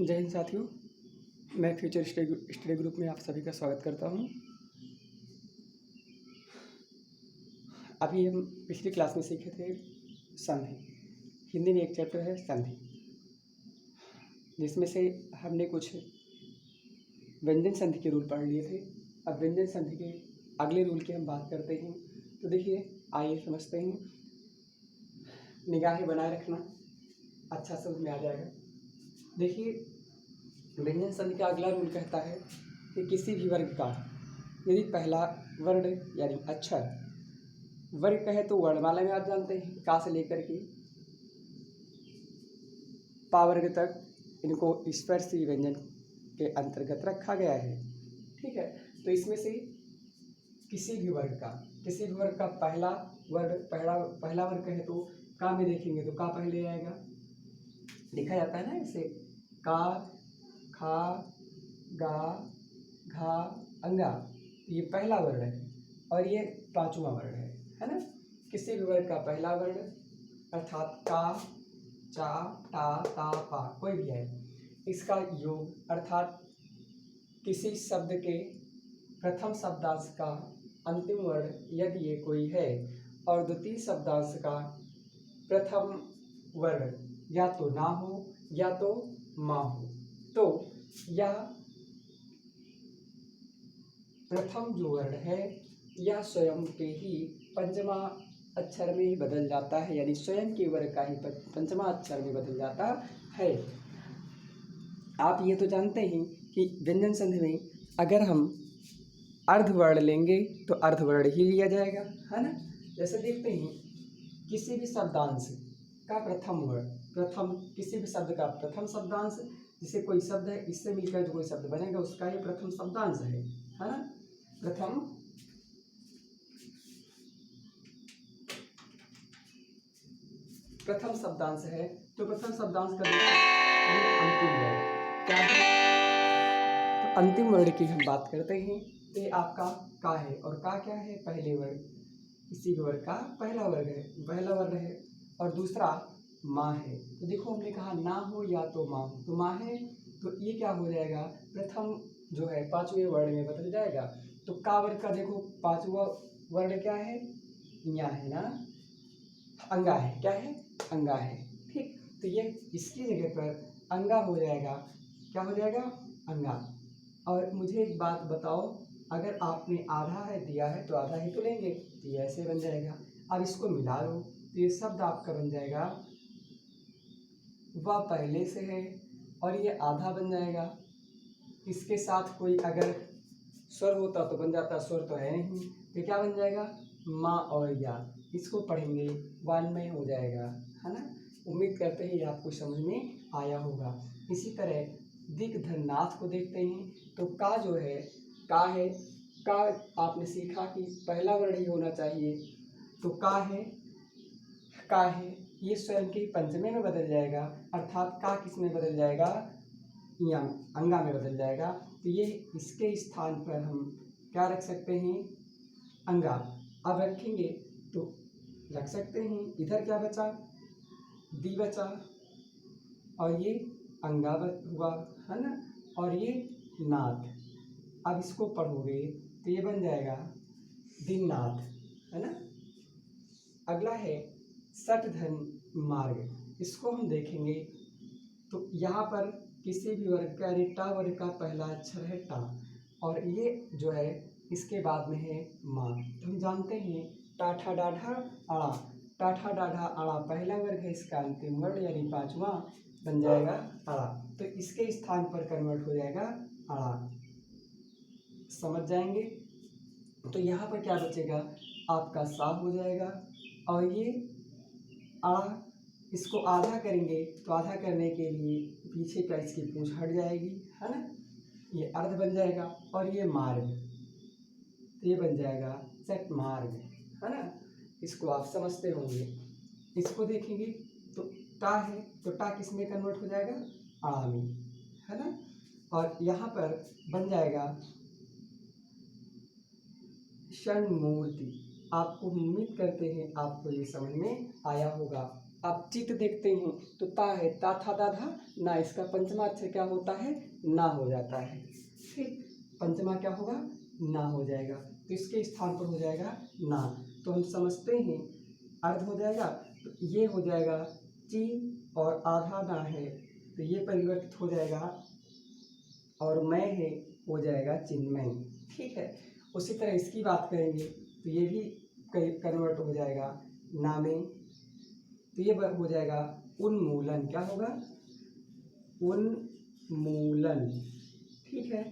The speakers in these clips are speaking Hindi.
जय हिंद साथियों, मैं फ्यूचर स्टडी ग्रुप में आप सभी का स्वागत करता हूं। अभी हम पिछली क्लास में सीखे थे संधि। हिंदी में एक चैप्टर है संधि, जिसमें से हमने कुछ व्यंजन संधि के रूल पढ़ लिए थे। अब व्यंजन संधि के अगले रूल की हम बात करते हैं। तो देखिए, आइए समझते हैं। निगाहें बनाए रखना, अच्छा समझ में आ जाएगा। देखिए, व्यंजन संधि का अगला रूल कहता है कि किसी भी वर्ग का यदि पहला वर्ण यानी अक्षर वर्ग कहे तो वर्णमाला में आप जानते हैं का से लेकर के पा वर्ग तक इनको स्पर्शी व्यंजन के अंतर्गत रखा गया है। ठीक है, तो इसमें से किसी भी वर्ग का पहला वर्ग कहे तो का में देखेंगे तो का पहले आएगा। लिखा जाता है ना इसे का, खा, गा, घा, अंगा। ये पहला वर्ण है और ये पांचवा वर्ण है ना। किसी भी वर्ग का पहला वर्ण अर्थात का, चा, टा, ता, पा कोई भी है, इसका योग अर्थात किसी शब्द के प्रथम शब्दांश का अंतिम वर्ण यदि ये कोई है और द्वितीय शब्दांश का प्रथम वर्ण या तो ना हो या तो मां हो, तो यह प्रथम जो वर्ण है यह स्वयं के ही पंचमा अक्षर में ही बदल जाता है, यानी स्वयं के वर्ग का ही पंचमा अक्षर में बदल जाता है। आप ये तो जानते हैं कि व्यंजन संधि में अगर हम अर्धवर्ण लेंगे तो अर्धवर्ण ही लिया जाएगा, है ना। जैसे देखते हैं किसी भी शब्दांश का किसी भी शब्द का प्रथम शब्दांश, जिसे कोई शब्द है इससे मिलकर जो कोई शब्द बनेगा उसका ही प्रथम शब्दांश है ना। प्रथम शब्दांश है तो प्रथम शब्दांश का अंतिम वर्ण क्या है। तो अंतिम वर्ण की हम बात करते हैं तो ये आपका का है और का क्या है, पहले वर्ण, किसी भी वर्ग का पहला वर्ण है और दूसरा माँ है। तो देखो हमने कहा ना हो या तो माँ हो, तो माँ है तो ये क्या हो जाएगा, प्रथम जो है पांचवें वर्ण में बदल जाएगा। तो का वर्ग का देखो पांचवा वर्ण क्या है, यहाँ है ना, अंगा है। क्या है, अंगा है। ठीक, तो ये इसकी जगह पर अंगा हो जाएगा। क्या हो जाएगा, अंगा। और मुझे एक बात बताओ, अगर आपने आधा है दिया है तो आधा ही तो लेंगे, तो ये ऐसे बन जाएगा। अब इसको मिला लो तो ये शब्द आपका बन जाएगा वह पहले से है और ये आधा बन जाएगा। इसके साथ कोई अगर स्वर होता तो बन जाता, स्वर तो है नहीं, तो क्या बन जाएगा, माँ और या। इसको पढ़ेंगे वान्मय हो जाएगा, है ना। उम्मीद करते हैं ये आपको समझ में आया होगा। इसी तरह दिक धन्नाथ को देखते हैं तो का जो है, का आपने सीखा कि पहला वर्ण ही होना चाहिए, तो का है ये स्वयं के पंचमे में बदल जाएगा, अर्थात का किस में बदल जाएगा, या अंगा में बदल जाएगा। तो ये इसके स्थान पर हम क्या रख सकते हैं, अंगा। अब रखेंगे तो रख सकते हैं, इधर क्या बचा, दी बचा और ये अंगा हुआ, है ना, और ये नाथ। अब इसको पढ़ोगे तो ये बन जाएगा दीननाथ, है ना। अगला है सठधन मार्ग। इसको हम देखेंगे तो यहाँ पर किसी भी वर्ग का यानी टा वर्ग का पहला अक्षर है टा और ये जो है इसके बाद में है माँ। तो हम जानते हैं टाठा डाढ़ा अड़ा, टाठा डाढ़ा अड़ा पहला वर्ग है, इसका अंतिम वर्ण यानी पांचवा बन जाएगा अड़ा, तो इसके स्थान पर कन्वर्ट हो जाएगा अड़ा। समझ जाएंगे। तो यहाँ पर क्या बचेगा, आपका सा हो जाएगा और ये आ, इसको आधा करेंगे तो आधा करने के लिए पीछे का इसकी पूंछ हट जाएगी, है ना, ये अर्ध बन जाएगा और ये मार्ग, तो ये बन जाएगा चट मार्ग, है ना। इसको आप समझते होंगे। इसको देखेंगे तो टा है तो टा किस में कन्वर्ट हो जाएगा, आ में, है ना। और यहाँ पर बन जाएगा षण्मूर्ति। आपको उम्मीद करते हैं आपको ये समझ में आया होगा। आप चित देखते हैं तो ता है, ता था दा धा ना, इसका पंचमा अक्षर क्या होता है, ना हो जाता है। ठीक, पंचमा क्या होगा, ना हो जाएगा, तो इसके स्थान पर हो जाएगा ना। तो हम समझते हैं अर्ध हो जाएगा, तो ये हो जाएगा ची और आधा ना है तो ये परिवर्तित हो जाएगा और मैं है हो जाएगा चिन्मय। ठीक है, उसी तरह इसकी बात करेंगे तो ये भी कन्वर्ट हो जाएगा नामे, तो ये हो जाएगा उन्मूलन। क्या होगा, उन्मूलन। ठीक है,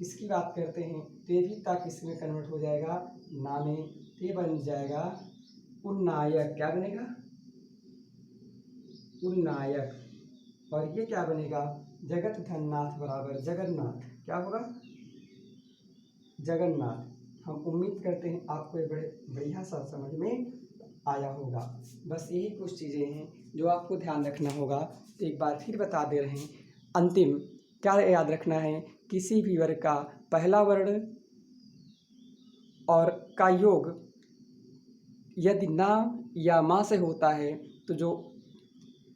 इसकी बात करते हैं तो ये भी ताकि इसमें कन्वर्ट हो जाएगा नामे, तो ये बन जाएगा उन्नायक। क्या बनेगा, उन्नायक। और ये क्या बनेगा, जगत धननाथ बराबर जगन्नाथ। क्या होगा, जगन्नाथ। हम उम्मीद करते हैं आपको ये बड़े बढ़िया सा समझ में आया होगा। बस यही कुछ चीज़ें हैं जो आपको ध्यान रखना होगा। तो एक बार फिर बता दे रहे हैं, अंतिम क्या याद रखना है, किसी भी वर्ग का पहला वर्ण और का योग यदि ना या माँ से होता है तो जो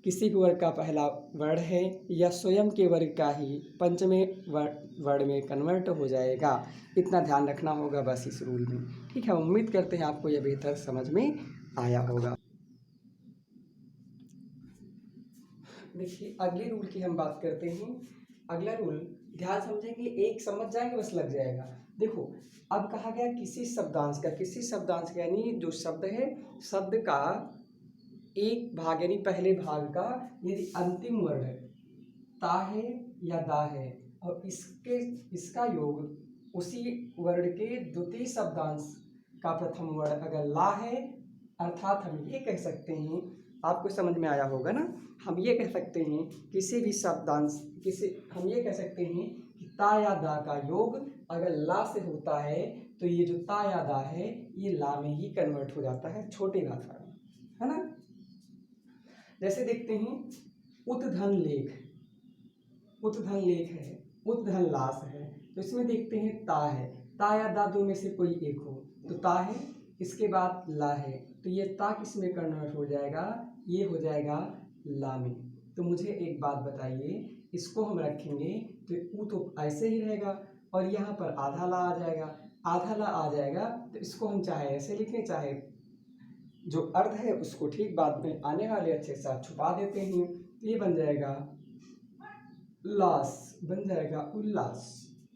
किसी भी वर्ग का पहला वर्ण है या स्वयं के वर्ग का ही पंचमे वर्ण में कन्वर्ट हो जाएगा। इतना ध्यान रखना होगा बस इस रूल में। ठीक है, उम्मीद करते हैं आपको यह बेहतर समझ में आया होगा। देखिए अगले रूल की हम बात करते हैं। अगला रूल ध्यान समझेंगे, एक समझ जाएंगे बस लग जाएगा। देखो अब कहा गया किसी शब्दांश का, किसी शब्दांश का यानी जो शब्द है, शब्द का एक भाग यानी पहले भाग का यदि अंतिम वर्ण ता है या दा है और इसका योग उसी वर्ण के द्वितीय शब्दांश का प्रथम वर्ण अगर ला है, अर्थात हम ये कह सकते हैं, आपको समझ में आया होगा ना, हम ये कह सकते हैं किसी भी शब्दांश हम ये कह सकते हैं कि ता या दा का योग अगर ला से होता है तो ये जो ता या दा है ये ला में ही कन्वर्ट हो जाता है, छोटी भाषा में, है ना। जैसे देखते हैं उत्धन लेख, उत्धन लेख है, उत्धन लाश है, तो इसमें देखते हैं ता है, ता या दा दो में से कोई एक हो तो ता है, इसके बाद ला है, तो ये ता किस में कन्वर्ट हो जाएगा, ये हो जाएगा ला में। तो मुझे एक बात बताइए, इसको हम रखेंगे तो ऊ तो ऐसे ही रहेगा और यहाँ पर आधा ला आ जाएगा, आधा ला आ जाएगा तो इसको हम चाहे ऐसे लिखें चाहे जो अर्थ है उसको ठीक बाद में आने वाले अच्छे के साथ छुपा देते हैं, तो ये बन जाएगा लास, बन जाएगा उल्लास।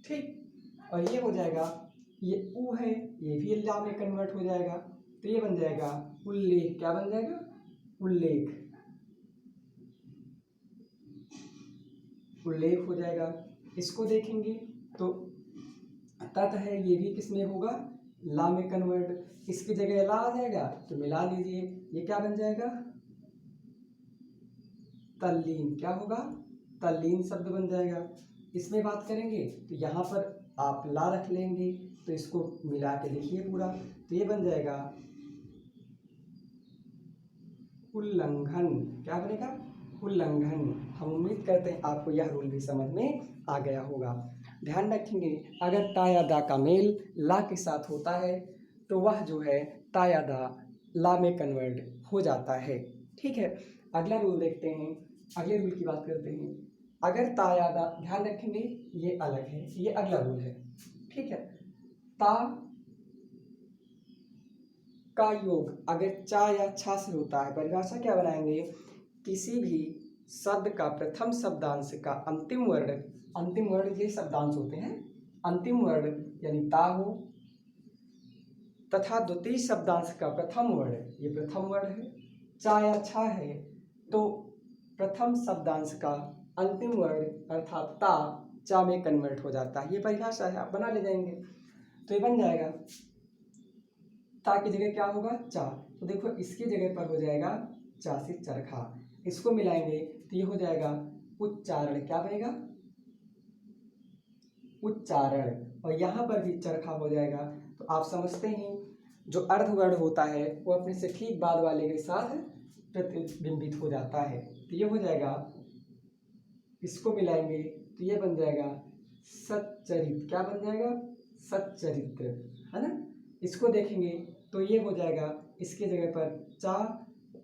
ठीक, और ये हो जाएगा, ये ऊ है ये भी ला में कन्वर्ट हो जाएगा तो ये बन जाएगा उल्लेख। क्या बन जाएगा, उल्लेख, उल्लेख हो जाएगा। इसको देखेंगे तो तत् है, ये भी किस में होगा, ला में कन्वर्ट, इसकी जगह ला आ जाएगा तो मिला लीजिए, ये क्या बन जाएगा, तल्लीन। क्या होगा, तल्लीन शब्द बन जाएगा। इसमें बात करेंगे तो यहाँ पर आप ला रख लेंगे तो इसको मिला के लिखिए पूरा, तो ये बन जाएगा उल्लंघन। क्या बनेगा, उल्लंघन। हम उम्मीद करते हैं आपको यह रूल भी समझ में आ गया होगा। ध्यान रखेंगे अगर ता या दा का मेल ला के साथ होता है तो वह जो है ता या दा ला में कन्वर्ट हो जाता है। ठीक है, अगला रूल देखते हैं, अगले रूल की बात करते हैं। अगर ता या दा, ध्यान रखेंगे ये अलग है, ये अगला रूल है। ठीक है, ता का योग अगर चा या छा से होता है, परिभाषा क्या बनाएंगे, किसी भी शब्द का प्रथम शब्दांश का अंतिम वर्ण, अंतिम वर्ण ये शब्दांश होते हैं, अंतिम वर्ण यानी ता हो तथा द्वितीय शब्दांश का प्रथम वर्ण, ये प्रथम वर्ण है, चा या छा है तो प्रथम शब्दांश का अंतिम वर्ण अर्थात ता चा में कन्वर्ट हो जाता है। ये परिभाषा है, आप बना ले जाएंगे तो ये बन जाएगा ता की जगह क्या होगा, चा, तो देखो इसकी जगह पर हो जाएगा चा से चरखा, इसको मिलाएंगे तो ये हो जाएगा उच्चारण। क्या बनेगा, उच्चारण, और यहाँ पर भी चरखा हो जाएगा। तो आप समझते हैं जो अर्धवर्ण होता है वो अपने से ठीक बाद वाले के साथ प्रतिबिंबित हो जाता है, तो ये हो जाएगा, इसको मिलाएंगे तो ये बन जाएगा सच्चरित। क्या बन जाएगा, सच्चरित्र, है ना। इसको देखेंगे तो ये हो जाएगा, इसके जगह पर चा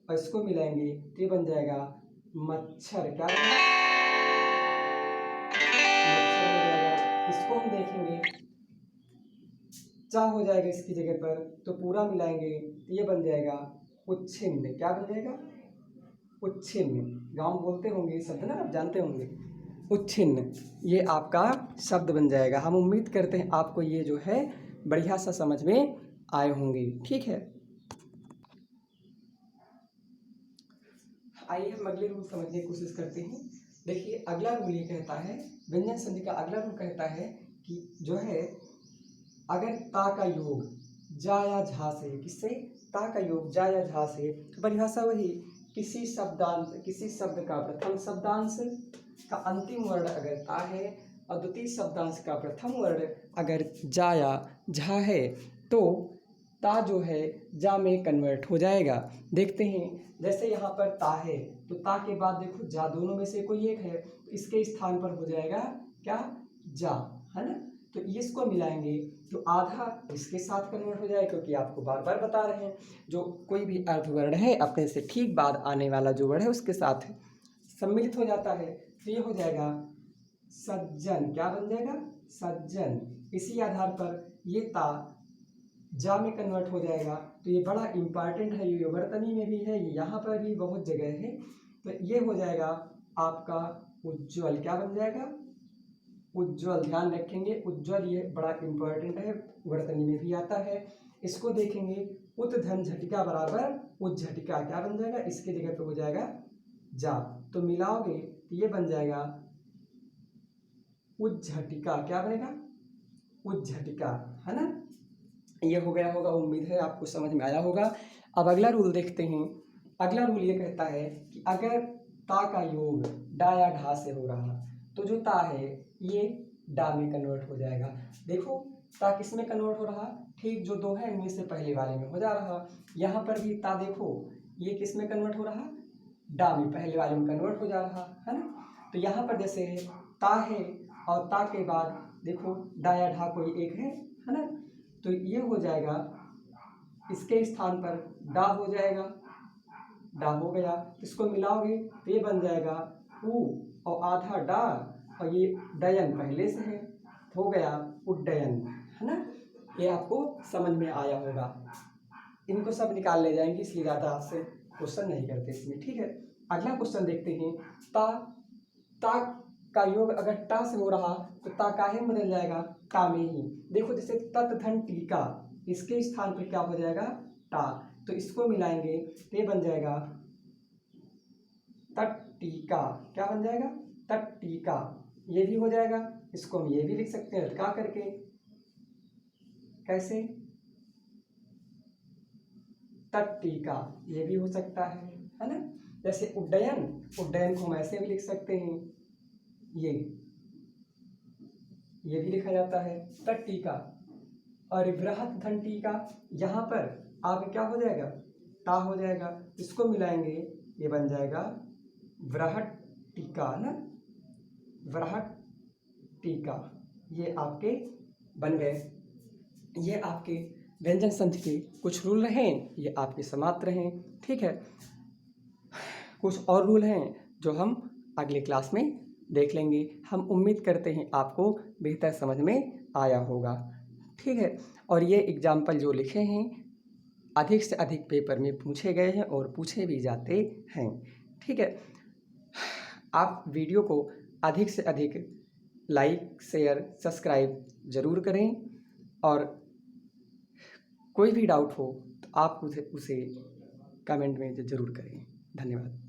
और इसको मिलाएंगे तो ये बन जाएगा मच्छर। क्या बनेगा? मच्छर हो जाएगा। इसको हम देखेंगे चा हो जाएगा इसकी जगह पर, तो पूरा मिलाएंगे तो ये बन जाएगा उच्छिन्न। क्या बन जाएगा? उच्छिन्न। गांव में बोलते होंगे ये शब्द ना, आप जानते होंगे। उच्छिन्न ये आपका शब्द बन जाएगा। हम उम्मीद करते हैं आपको ये जो है बढ़िया सा समझ में आए होंगे। ठीक है, आइए हम अगले रूल समझने की कोशिश करते हैं। देखिए अगला रूल ये कहता है, व्यंजन संधि का अगला रूल कहता है कि जो है अगर ता का योग जा या झा से, किससे? ता का योग जा या झा से, तो परिभाषा वही, किसी शब्द का प्रथम शब्दांश का अंतिम वर्ण अगर ता है और द्वितीय शब्दांश का प्रथम वर्ण अगर जा या झा है, तो ता जो है जा में कन्वर्ट हो जाएगा। देखते हैं, जैसे यहाँ पर ता है तो ता के बाद देखो जा, दोनों में से कोई एक है, तो इसके स्थान पर हो जाएगा क्या? जा, है ना। तो इसको मिलाएंगे तो आधा इसके साथ कन्वर्ट हो जाएगा, क्योंकि आपको बार बार बता रहे हैं जो कोई भी अर्थवर्ण है अपने से ठीक बाद आने वाला जो वर्ण है उसके साथ सम्मिलित हो जाता है। तो ये हो जाएगा सज्जन। क्या बन जाएगा? सज्जन। इसी आधार पर ये ता जा में कन्वर्ट हो जाएगा। तो ये बड़ा इंपॉर्टेंट है, ये वर्तनी में भी है, ये यहाँ पर भी बहुत जगह है। तो ये हो जाएगा आपका उज्ज्वल। क्या बन जाएगा? उज्ज्वल। ध्यान रखेंगे उज्ज्वल ये बड़ा इंपॉर्टेंट है, वर्तनी में भी आता है। इसको देखेंगे उत धन झटिका बराबर उज्झटिका। क्या बन जाएगा? इसके जगह पे हो जाएगा जा, तो मिलाओगे तो ये बन जाएगा उज्झटिका। क्या बनेगा? उज्झटिका, है ना। ये हो गया होगा, उम्मीद है आपको समझ में आया होगा। अब अगला रूल देखते हैं। अगला रूल ये कहता है कि अगर ता का योग डा या ढा से हो रहा तो जो ता है ये डा में कन्वर्ट हो जाएगा। देखो ता किस में कन्वर्ट हो रहा? ठीक जो दो है इनमें से पहले वाले में हो जा रहा। यहाँ पर भी ता देखो ये किस में कन्वर्ट हो रहा? डा में, पहले वाले में कन्वर्ट हो जा रहा है ना। तो यहाँ पर जैसे ता है और ता के बाद देखो डा या ढा कोई एक है ना, तो ये हो जाएगा इसके स्थान पर डा हो जाएगा। डा हो गया, इसको मिलाओगे तो ये बन जाएगा उ और आधा डा और ये डयन पहले से है, हो गया उड्डयन, है ना। ये आपको समझ में आया होगा। इनको सब निकाल ले जाएंगे, इसलिए ज़्यादा आपसे क्वेश्चन नहीं करते इसमें। ठीक है, अगला क्वेश्चन देखते हैं। ता का योग अगर टा से हो रहा तो ता काहे में बदल जाएगा? टा में ही। देखो जैसे तत धन टीका, इसके स्थान पर क्या हो जाएगा? टा, तो इसको मिलाएंगे तो ये बन जाएगा तट टीका। क्या बन जाएगा? तट टीका। ये भी हो जाएगा, इसको हम ये भी लिख सकते हैं लटका करके। कैसे? तट टीका, ये भी हो सकता है ना। जैसे उड्डयन, उड्डयन को हम ऐसे भी लिख सकते हैं, ये भी लिखा जाता है तट टीका। और बृहत धन टीका, यहाँ पर आगे क्या हो जाएगा? टा हो जाएगा, इसको मिलाएंगे ये बन जाएगा बृहत टीका ना, बृहत टीका। ये आपके बन गए। ये आपके व्यंजन संधि के कुछ रूल रहें, ये आपके समाप्त रहें। ठीक है, कुछ और रूल हैं जो हम अगले क्लास में देख लेंगे। हम उम्मीद करते हैं आपको बेहतर समझ में आया होगा। ठीक है, और ये एग्जाम्पल जो लिखे हैं अधिक से अधिक पेपर में पूछे गए हैं और पूछे भी जाते हैं। ठीक है, आप वीडियो को अधिक से अधिक लाइक शेयर सब्सक्राइब ज़रूर करें, और कोई भी डाउट हो तो आप उसे कमेंट में ज़रूर करें। धन्यवाद।